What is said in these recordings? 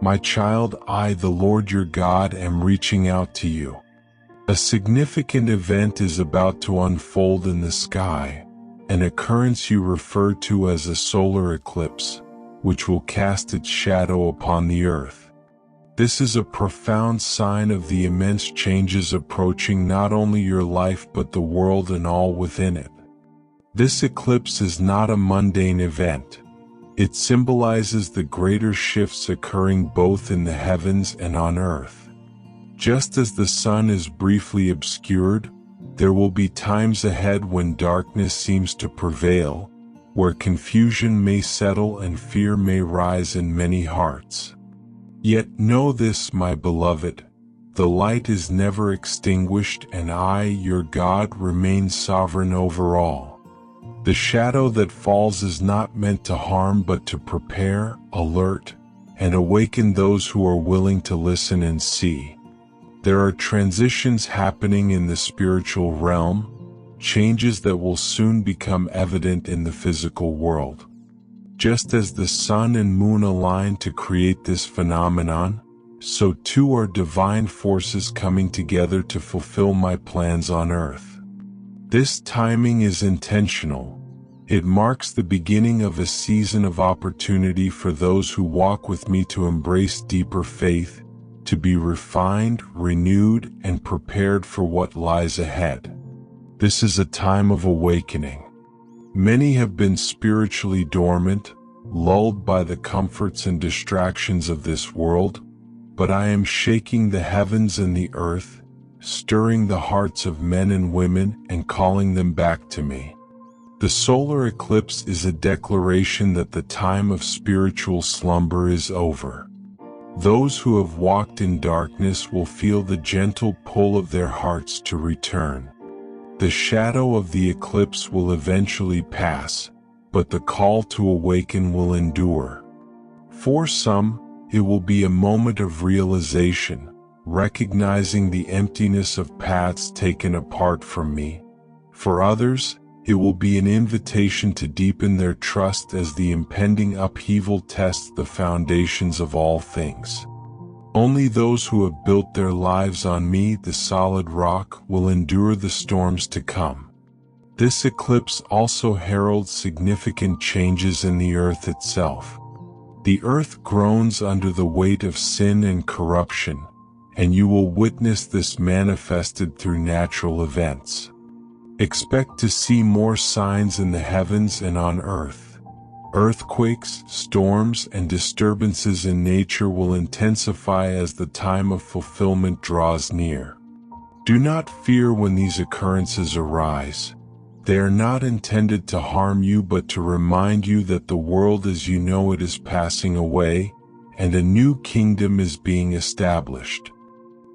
My child, I, the Lord your God, am reaching out to you. A significant event is about to unfold in the sky, an occurrence you refer to as a solar eclipse, which will cast its shadow upon the earth. This is a profound sign of the immense changes approaching not only your life but the world and all within it. This eclipse is not a mundane event. It symbolizes the greater shifts occurring both in the heavens and on earth. Just as the sun is briefly obscured, there will be times ahead when darkness seems to prevail, where confusion may settle and fear may rise in many hearts. Yet know this, my beloved, the light is never extinguished, and I, your God, remain sovereign over all. The shadow that falls is not meant to harm but to prepare, alert, and awaken those who are willing to listen and see. There are transitions happening in the spiritual realm, changes that will soon become evident in the physical world. Just as the sun and moon align to create this phenomenon, so too are divine forces coming together to fulfill my plans on earth. This timing is intentional. It marks the beginning of a season of opportunity for those who walk with me to embrace deeper faith, to be refined, renewed, and prepared for what lies ahead. This is a time of awakening. Many have been spiritually dormant, lulled by the comforts and distractions of this world, but I am shaking the heavens and the earth, stirring the hearts of men and women and calling them back to me. The solar eclipse is a declaration that the time of spiritual slumber is over. Those who have walked in darkness will feel the gentle pull of their hearts to return. The shadow of the eclipse will eventually pass, but the call to awaken will endure. For some, it will be a moment of realization, recognizing the emptiness of paths taken apart from me. For others, it will be an invitation to deepen their trust as the impending upheaval tests the foundations of all things. Only those who have built their lives on me, the solid rock, will endure the storms to come. This eclipse also heralds significant changes in the earth itself. The earth groans under the weight of sin and corruption, and you will witness this manifested through natural events. Expect to see more signs in the heavens and on earth. Earthquakes, storms, and disturbances in nature will intensify as the time of fulfillment draws near. Do not fear when these occurrences arise. They are not intended to harm you but to remind you that the world as you know it is passing away, and a new kingdom is being established.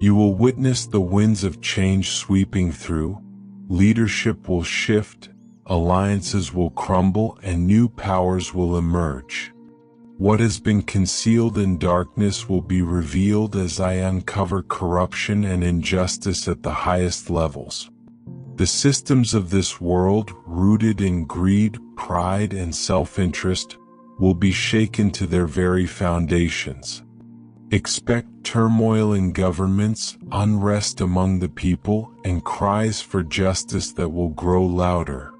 You will witness the winds of change sweeping through, leadership will shift, alliances will crumble, and new powers will emerge. What has been concealed in darkness will be revealed as I uncover corruption and injustice at the highest levels. The systems of this world, rooted in greed, pride, and self-interest, will be shaken to their very foundations. Expect turmoil in governments, unrest among the people, and cries for justice that will grow louder.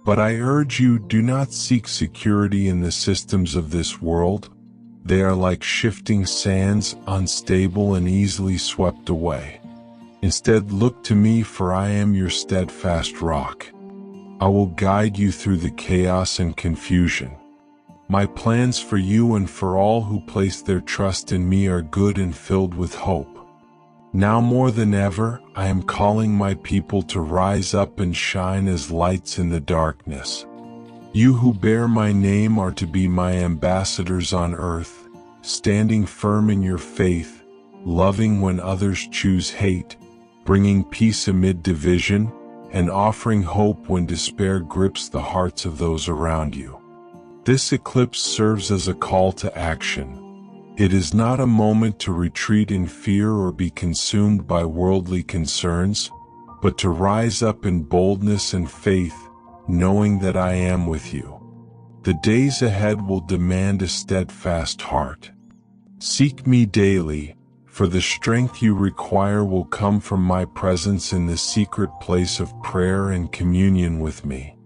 But I urge you, do not seek security in the systems of this world. They are like shifting sands, unstable and easily swept away. Instead, look to me, for I am your steadfast rock. I will guide you through the chaos and confusion. My plans for you and for all who place their trust in me are good and filled with hope. Now more than ever, I am calling my people to rise up and shine as lights in the darkness. You who bear my name are to be my ambassadors on earth, standing firm in your faith, loving when others choose hate, bringing peace amid division, and offering hope when despair grips the hearts of those around you. This eclipse serves as a call to action. It is not a moment to retreat in fear or be consumed by worldly concerns, but to rise up in boldness and faith, knowing that I am with you. The days ahead will demand a steadfast heart. Seek me daily, for the strength you require will come from my presence in the secret place of prayer and communion with me.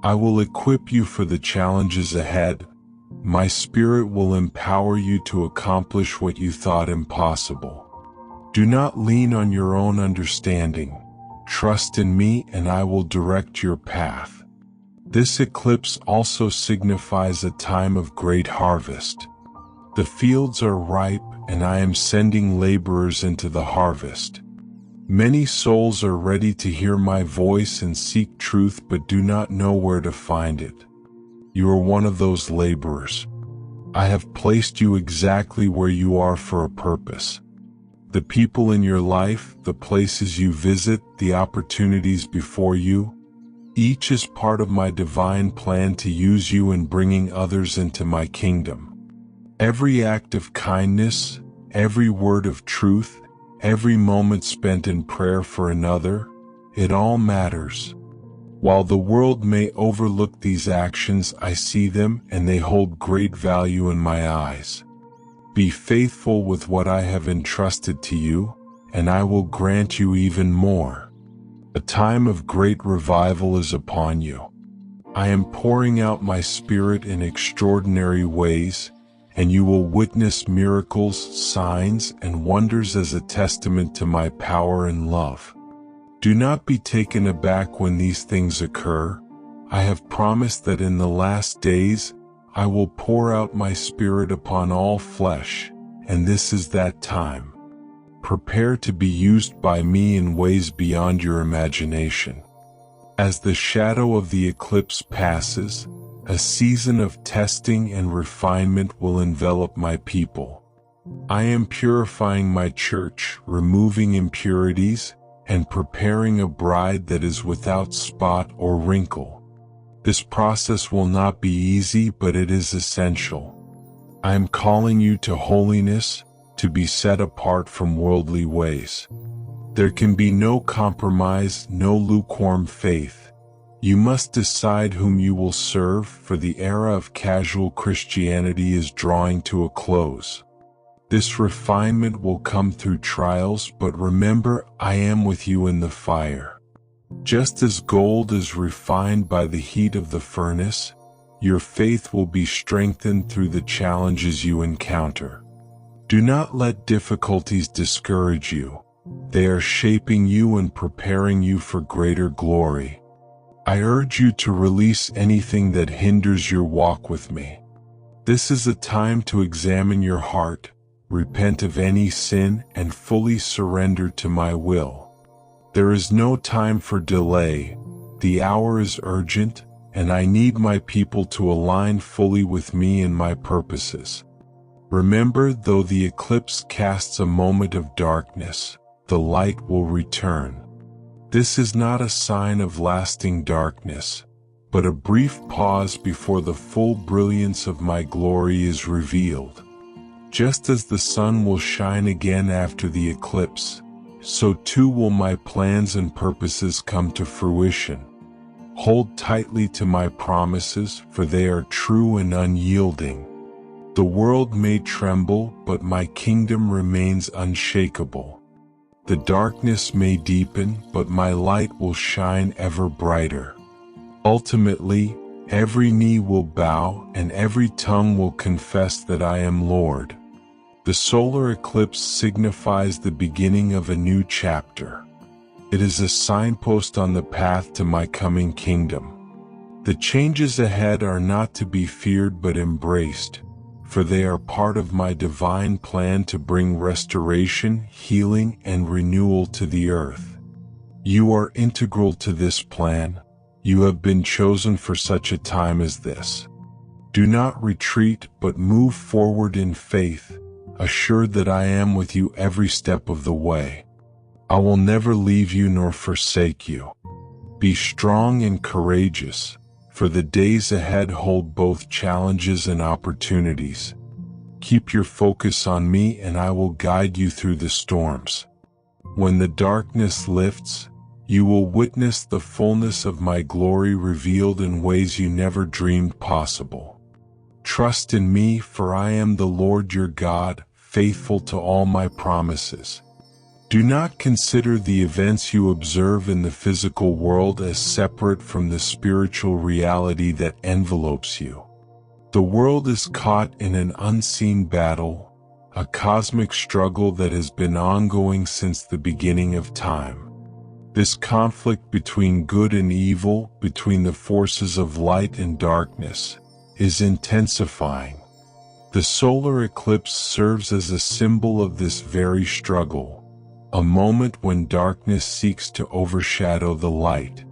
I will equip you for the challenges ahead. My Spirit will empower you to accomplish what you thought impossible. Do not lean on your own understanding. Trust in me and I will direct your path. This eclipse also signifies a time of great harvest. The fields are ripe and I am sending laborers into the harvest. Many souls are ready to hear my voice and seek truth but do not know where to find it. You are one of those laborers. I have placed you exactly where you are for a purpose. The people in your life, the places you visit, the opportunities before you, each is part of my divine plan to use you in bringing others into my kingdom. Every act of kindness, every word of truth, every moment spent in prayer for another, it all matters. While the world may overlook these actions, I see them and they hold great value in my eyes. Be faithful with what I have entrusted to you, and I will grant you even more. A time of great revival is upon you. I am pouring out my Spirit in extraordinary ways, and you will witness miracles, signs, and wonders as a testament to my power and love. Do not be taken aback when these things occur. I have promised that in the last days, I will pour out my Spirit upon all flesh, and this is that time. Prepare to be used by me in ways beyond your imagination. As the shadow of the eclipse passes, a season of testing and refinement will envelop my people. I am purifying my church, removing impurities, and preparing a bride that is without spot or wrinkle. This process will not be easy, but it is essential. I am calling you to holiness, to be set apart from worldly ways. There can be no compromise, no lukewarm faith. You must decide whom you will serve, for the era of casual Christianity is drawing to a close. This refinement will come through trials, but remember, I am with you in the fire. Just as gold is refined by the heat of the furnace, your faith will be strengthened through the challenges you encounter. Do not let difficulties discourage you. They are shaping you and preparing you for greater glory. I urge you to release anything that hinders your walk with me. This is a time to examine your heart, repent of any sin, and fully surrender to my will. There is no time for delay. The hour is urgent, and I need my people to align fully with me and my purposes. Remember, though the eclipse casts a moment of darkness, the light will return. This is not a sign of lasting darkness, but a brief pause before the full brilliance of my glory is revealed. Just as the sun will shine again after the eclipse, so too will my plans and purposes come to fruition. Hold tightly to my promises, for they are true and unyielding. The world may tremble, but my kingdom remains unshakable. The darkness may deepen, but my light will shine ever brighter. Ultimately, every knee will bow and every tongue will confess that I am Lord. The solar eclipse signifies the beginning of a new chapter. It is a signpost on the path to my coming kingdom. The changes ahead are not to be feared but embraced, for they are part of my divine plan to bring restoration, healing, and renewal to the earth. You are integral to this plan. You have been chosen for such a time as this. Do not retreat, but move forward in faith, assured that I am with you every step of the way. I will never leave you nor forsake you. Be strong and courageous, for the days ahead hold both challenges and opportunities. Keep your focus on me and I will guide you through the storms. When the darkness lifts, you will witness the fullness of my glory revealed in ways you never dreamed possible. Trust in me, for I am the Lord your God, faithful to all my promises. Do not consider the events you observe in the physical world as separate from the spiritual reality that envelopes you. The world is caught in an unseen battle, a cosmic struggle that has been ongoing since the beginning of time. This conflict between good and evil, between the forces of light and darkness, is intensifying. The solar eclipse serves as a symbol of this very struggle, a moment when darkness seeks to overshadow the light.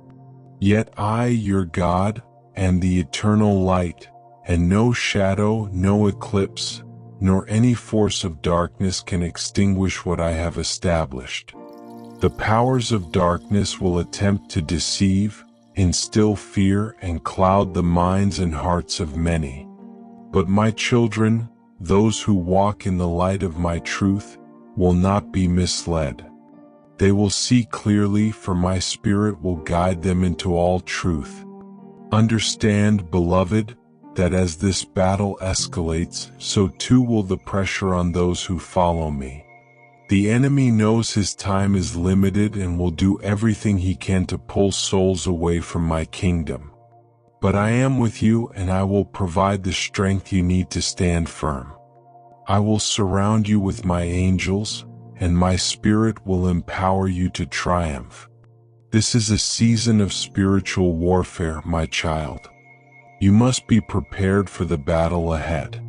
Yet I, your God, am the eternal light, and no shadow, no eclipse, nor any force of darkness can extinguish what I have established. The powers of darkness will attempt to deceive, instill fear, and cloud the minds and hearts of many. But my children, those who walk in the light of my truth, will not be misled. They will see clearly, for my Spirit will guide them into all truth. Understand, beloved, that as this battle escalates, so too will the pressure on those who follow me. The enemy knows his time is limited and will do everything he can to pull souls away from my kingdom. But I am with you, and I will provide the strength you need to stand firm. I will surround you with my angels, and my Spirit will empower you to triumph. This is a season of spiritual warfare, my child. You must be prepared for the battle ahead.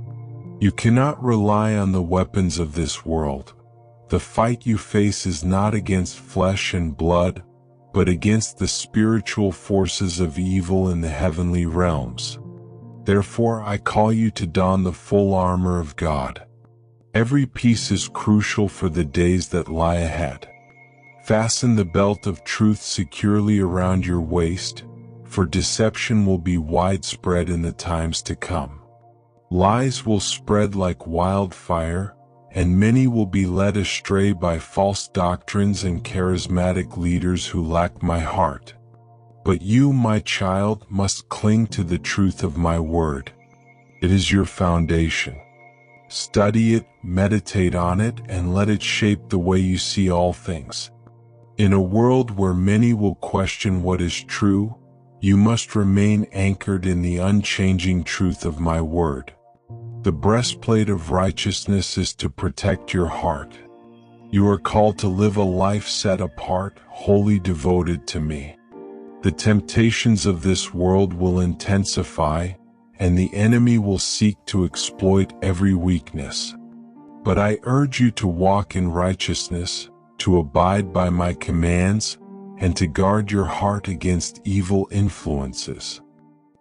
You cannot rely on the weapons of this world. The fight you face is not against flesh and blood, but against the spiritual forces of evil in the heavenly realms. Therefore I call you to don the full armor of God. Every piece is crucial for the days that lie ahead. Fasten the belt of truth securely around your waist, for deception will be widespread in the times to come. Lies will spread like wildfire, and many will be led astray by false doctrines and charismatic leaders who lack my heart. But you, my child, must cling to the truth of my word. It is your foundation. Study it, meditate on it, and let it shape the way you see all things. In a world where many will question what is true, you must remain anchored in the unchanging truth of my word. The breastplate of righteousness is to protect your heart. You are called to live a life set apart, wholly devoted to me. The temptations of this world will intensify, and the enemy will seek to exploit every weakness. But I urge you to walk in righteousness, to abide by my commands, and to guard your heart against evil influences.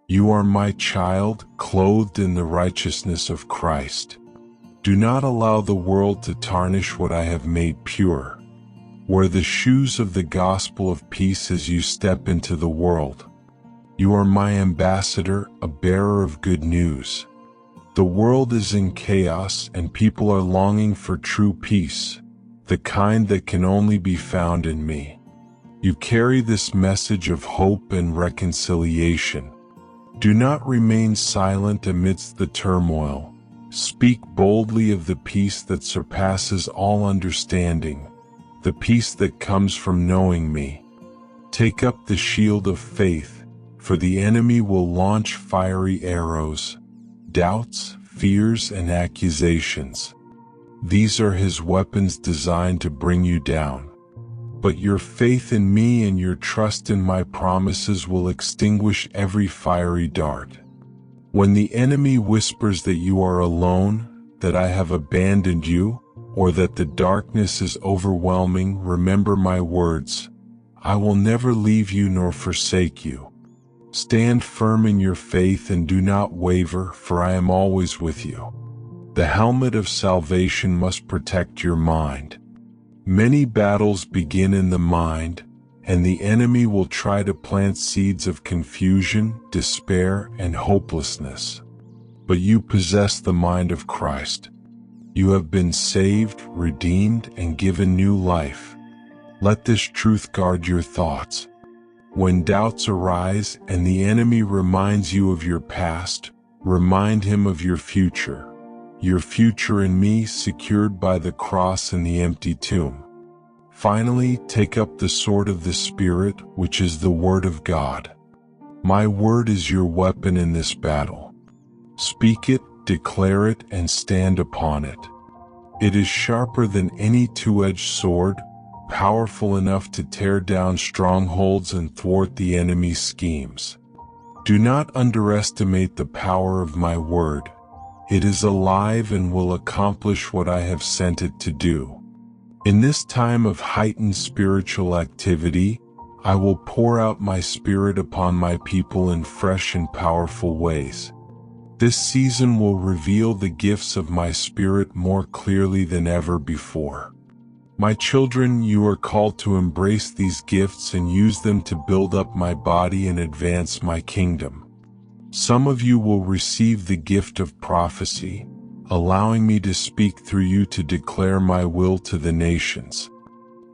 You are my child, clothed in the righteousness of Christ. Do not allow the world to tarnish what I have made pure. Wear the shoes of the gospel of peace as you step into the world. You are my ambassador, a bearer of good news. The world is in chaos, and people are longing for true peace, the kind that can only be found in me. You carry this message of hope and reconciliation. Do not remain silent amidst the turmoil. Speak boldly of the peace that surpasses all understanding, the peace that comes from knowing me. Take up the shield of faith, for the enemy will launch fiery arrows, doubts, fears, and accusations. These are his weapons designed to bring you down. But your faith in me and your trust in my promises will extinguish every fiery dart. When the enemy whispers that you are alone, that I have abandoned you, or that the darkness is overwhelming, remember my words. I will never leave you nor forsake you. Stand firm in your faith and do not waver, for I am always with you. The helmet of salvation must protect your mind. Many battles begin in the mind, and the enemy will try to plant seeds of confusion, despair, and hopelessness. But you possess the mind of Christ. You have been saved, redeemed, and given new life. Let this truth guard your thoughts. When doubts arise and the enemy reminds you of your past, remind him of your future. your future in me secured by the cross and the empty tomb. Finally, take up the sword of the Spirit, which is the Word of God. My word is your weapon in this battle. Speak it, declare it, and stand upon it. It is sharper than any two-edged sword, powerful enough to tear down strongholds and thwart the enemy's schemes. Do not underestimate the power of my word. It is alive and will accomplish what I have sent it to do. In this time of heightened spiritual activity, I will pour out my Spirit upon my people in fresh and powerful ways. This season will reveal the gifts of my Spirit more clearly than ever before. My children, you are called to embrace these gifts and use them to build up my body and advance my kingdom. Some of you will receive the gift of prophecy, allowing me to speak through you to declare my will to the nations.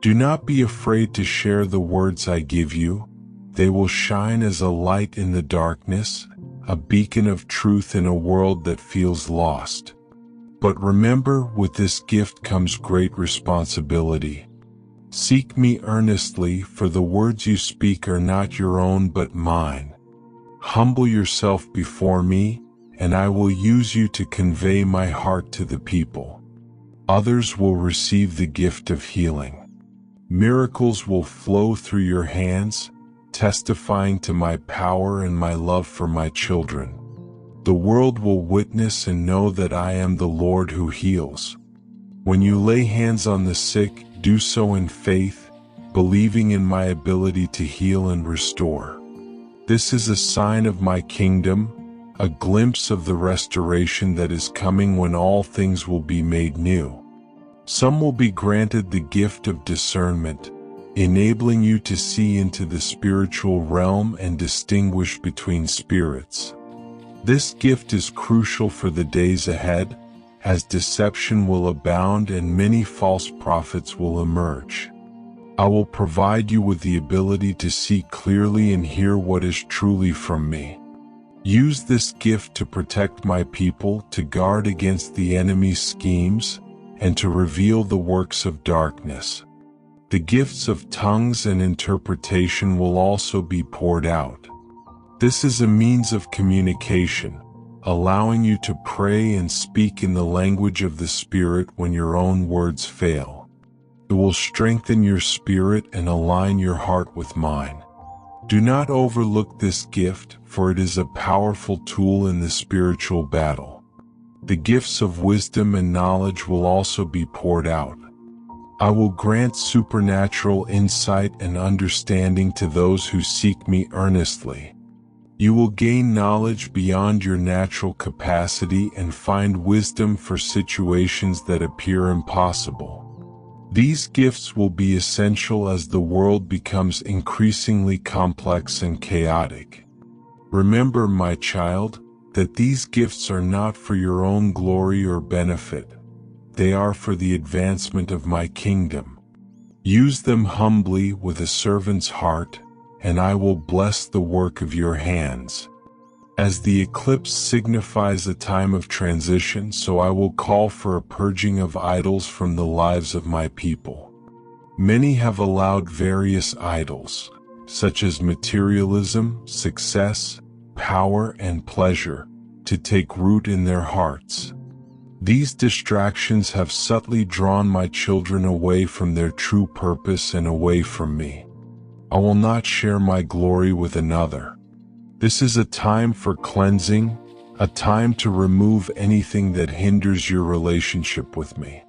Do not be afraid to share the words I give you. They will shine as a light in the darkness, a beacon of truth in a world that feels lost. But remember, with this gift comes great responsibility. Seek me earnestly, for the words you speak are not your own but mine. Humble yourself before me, and I will use you to convey my heart to the people. Others will receive the gift of healing. Miracles will flow through your hands, testifying to my power and my love for my children. The world will witness and know that I am the Lord who heals. When you lay hands on the sick, do so in faith, believing in my ability to heal and restore. This is a sign of my kingdom, a glimpse of the restoration that is coming when all things will be made new. Some will be granted the gift of discernment, enabling you to see into the spiritual realm and distinguish between spirits. This gift is crucial for the days ahead, as deception will abound and many false prophets will emerge. I will provide you with the ability to see clearly and hear what is truly from me. Use this gift to protect my people, to guard against the enemy's schemes, and to reveal the works of darkness. The gifts of tongues and interpretation will also be poured out. This is a means of communication, allowing you to pray and speak in the language of the Spirit when your own words fail. It will strengthen your spirit and align your heart with mine. Do not overlook this gift, for it is a powerful tool in the spiritual battle. The gifts of wisdom and knowledge will also be poured out. I will grant supernatural insight and understanding to those who seek me earnestly. You will gain knowledge beyond your natural capacity and find wisdom for situations that appear impossible. These gifts will be essential as the world becomes increasingly complex and chaotic. Remember, my child, that these gifts are not for your own glory or benefit. They are for the advancement of my kingdom. Use them humbly with a servant's heart, and I will bless the work of your hands. As the eclipse signifies a time of transition, so I will call for a purging of idols from the lives of my people. Many have allowed various idols, such as materialism, success, power, and pleasure, to take root in their hearts. These distractions have subtly drawn my children away from their true purpose and away from me. I will not share my glory with another. This is a time for cleansing, a time to remove anything that hinders your relationship with me.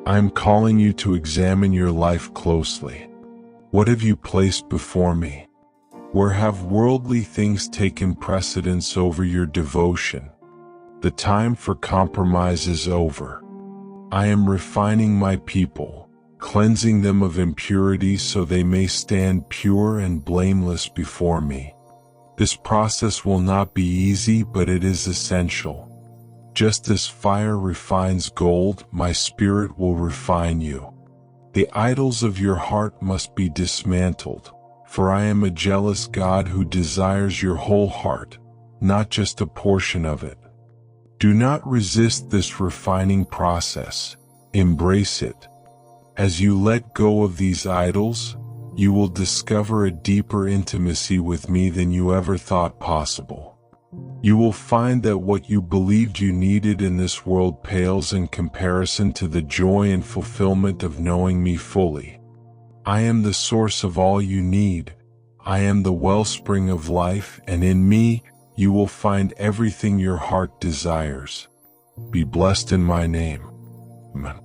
I am calling you to examine your life closely. What have you placed before me? Where have worldly things taken precedence over your devotion? The time for compromise is over. I am refining my people, cleansing them of impurity so they may stand pure and blameless before me. This process will not be easy, but it is essential. Just as fire refines gold, my Spirit will refine you. The idols of your heart must be dismantled, for I am a jealous God who desires your whole heart, not just a portion of it. Do not resist this refining process. Embrace it. As you let go of these idols, you will discover a deeper intimacy with me than you ever thought possible. You will find that what you believed you needed in this world pales in comparison to the joy and fulfillment of knowing me fully. I am the source of all you need. I am the wellspring of life, and in me, you will find everything your heart desires. Be blessed in my name. Amen.